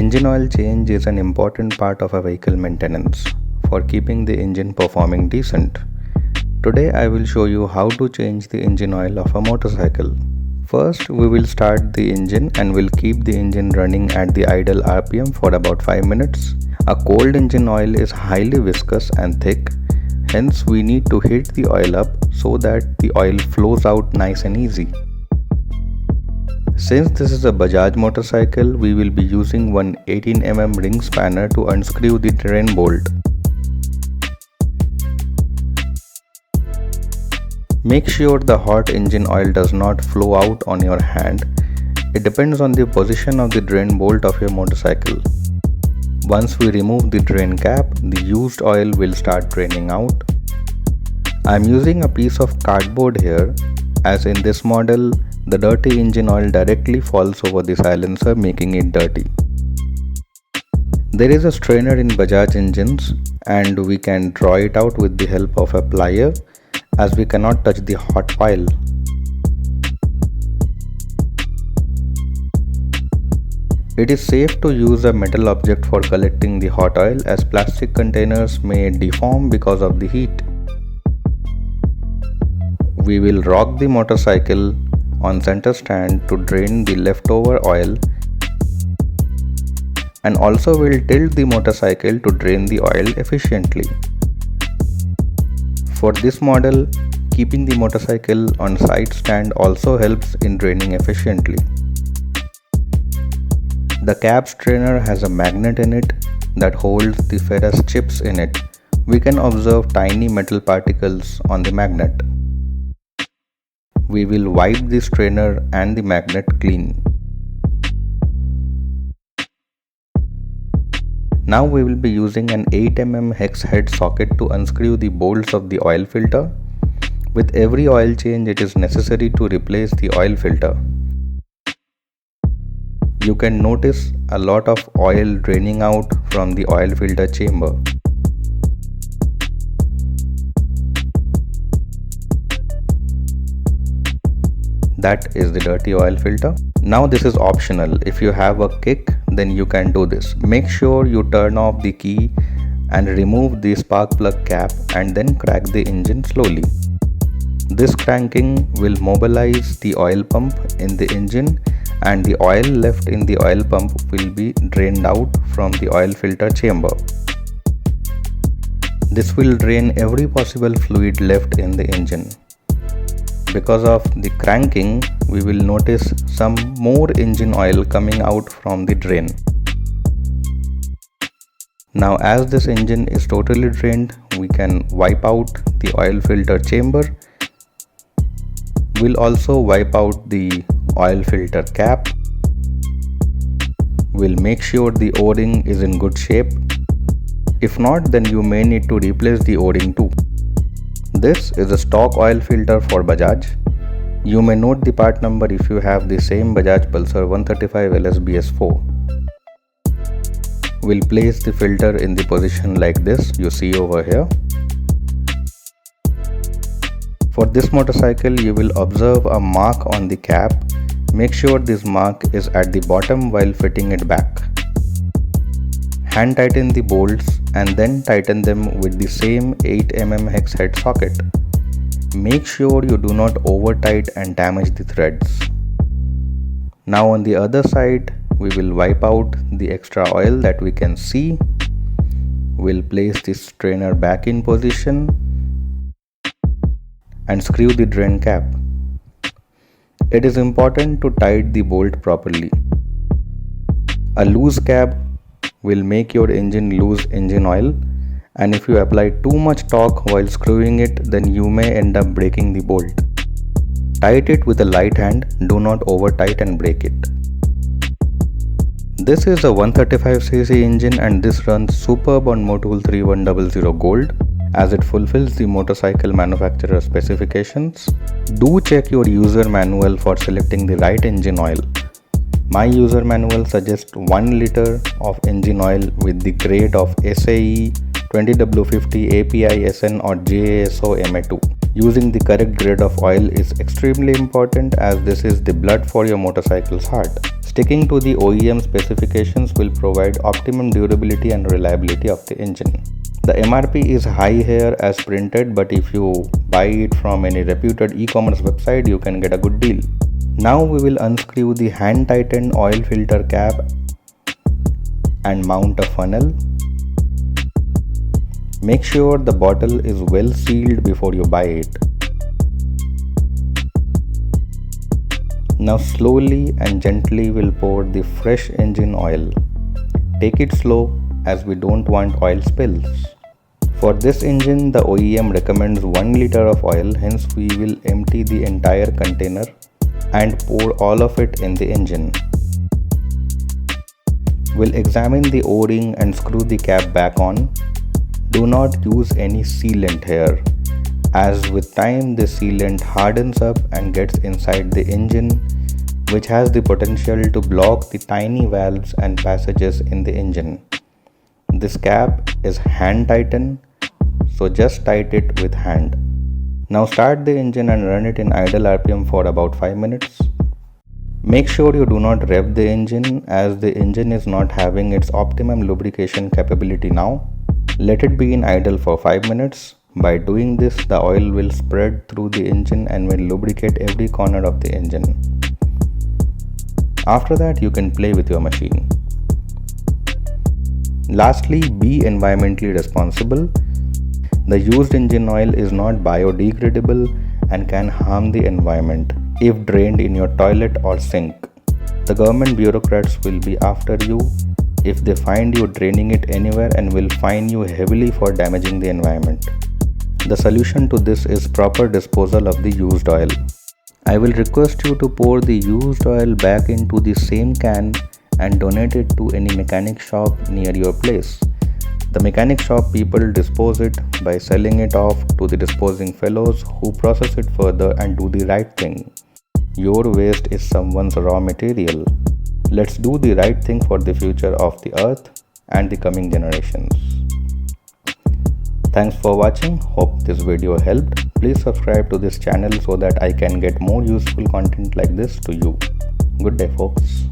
Engine oil change is an important part of a vehicle maintenance for keeping the engine performing decent. Today I will show you how to change the engine oil of a motorcycle. First, we will start the engine and will keep the engine running at the idle RPM for about 5 minutes. A cold engine oil is highly viscous and thick, hence we need to heat the oil up so that the oil flows out nice and easy. Since this is a Bajaj motorcycle, we will be using one 18mm ring spanner to unscrew the drain bolt. Make sure the hot engine oil does not flow out on your hand. It depends on the position of the drain bolt of your motorcycle. Once we remove the drain cap, the used oil will start draining out. I am using a piece of cardboard here, as in this model, the dirty engine oil directly falls over the silencer, making it dirty. There is a strainer in Bajaj engines and we can draw it out with the help of a plier, as we cannot touch the hot oil. It is safe to use a metal object for collecting the hot oil, as plastic containers may deform because of the heat. We will rock the motorcycle on center stand to drain the leftover oil, and also will tilt the motorcycle to drain the oil efficiently. For this model, keeping the motorcycle on side stand also helps in draining efficiently. The cab strainer has a magnet in it that holds the ferrous chips in it. We can observe tiny metal particles on the magnet. We will wipe the strainer and the magnet clean. Now we will be using an 8mm hex head socket to unscrew the bolts of the oil filter. With every oil change, it is necessary to replace the oil filter. You can notice a lot of oil draining out from the oil filter chamber. That is the dirty oil filter. Now this is optional. If you have a kick, then you can do this. Make sure you turn off the key and remove the spark plug cap and then crack the engine slowly. This cranking will mobilize the oil pump in the engine, and the oil left in the oil pump will be drained out from the oil filter chamber. This will drain every possible fluid left in the engine. Because of the cranking, we will notice some more engine oil coming out from the drain. Now as this engine is totally drained, we can wipe out the oil filter chamber. We'll also wipe out the oil filter cap. We'll make sure the O-ring is in good shape. If not, then you may need to replace the O-ring too. This is a stock oil filter for Bajaj. You may note the part number if you have the same Bajaj Pulsar 135 LS BS4. We'll place the filter in the position like this you see over here. For this motorcycle, you will observe a mark on the cap. Make sure this mark is at the bottom while fitting it back. Hand tighten the bolts and then tighten them with the same 8mm hex head socket. Make sure you do not over tight and damage the threads. Now on the other side, we will wipe out the extra oil that we can see. We'll place the strainer back in position and screw the drain cap. It is important to tighten the bolt properly. A loose cap will make your engine lose engine oil, and if you apply too much torque while screwing it, then you may end up breaking the bolt. Tighten it with a light hand, do not over tight and break it. This is a 135cc engine and this runs superb on Motul 3100 Gold, as it fulfills the motorcycle manufacturer specifications. Do check your user manual for selecting the right engine oil. My user manual suggests 1 liter of engine oil with the grade of SAE 20W50 API SN or JASO MA2. Using the correct grade of oil is extremely important, as this is the blood for your motorcycle's heart. Sticking to the OEM specifications will provide optimum durability and reliability of the engine. The MRP is high here as printed, but if you buy it from any reputed e-commerce website, you can get a good deal. Now we will unscrew the hand tightened oil filter cap and mount a funnel. Make sure the bottle is well sealed before you buy it. Now slowly and gently we'll pour the fresh engine oil. Take it slow as we don't want oil spills. For this engine, the OEM recommends 1 liter of oil, hence we will empty the entire container and pour all of it in the engine. We'll examine the O-ring and screw the cap back on. Do not use any sealant here, as with time the sealant hardens up and gets inside the engine, which has the potential to block the tiny valves and passages in the engine. This cap is hand tightened, so just tight it with hand. Now start the engine and run it in idle RPM for about 5 minutes. Make sure you do not rev the engine, as the engine is not having its optimum lubrication capability now. Let it be in idle for 5 minutes. By doing this, the oil will spread through the engine and will lubricate every corner of the engine. After that, you can play with your machine. Lastly, be environmentally responsible. The used engine oil is not biodegradable and can harm the environment if drained in your toilet or sink. The government bureaucrats will be after you if they find you draining it anywhere and will fine you heavily for damaging the environment. The solution to this is proper disposal of the used oil. I will request you to pour the used oil back into the same can and donate it to any mechanic shop near your place. The mechanic shop people dispose it by selling it off to the disposing fellows who process it further and do the right thing. Your waste is someone's raw material. Let's do the right thing for the future of the earth and the coming generations. Thanks for watching. Hope this video helped. Please subscribe to this channel so that I can get more useful content like this to you. Good day, folks.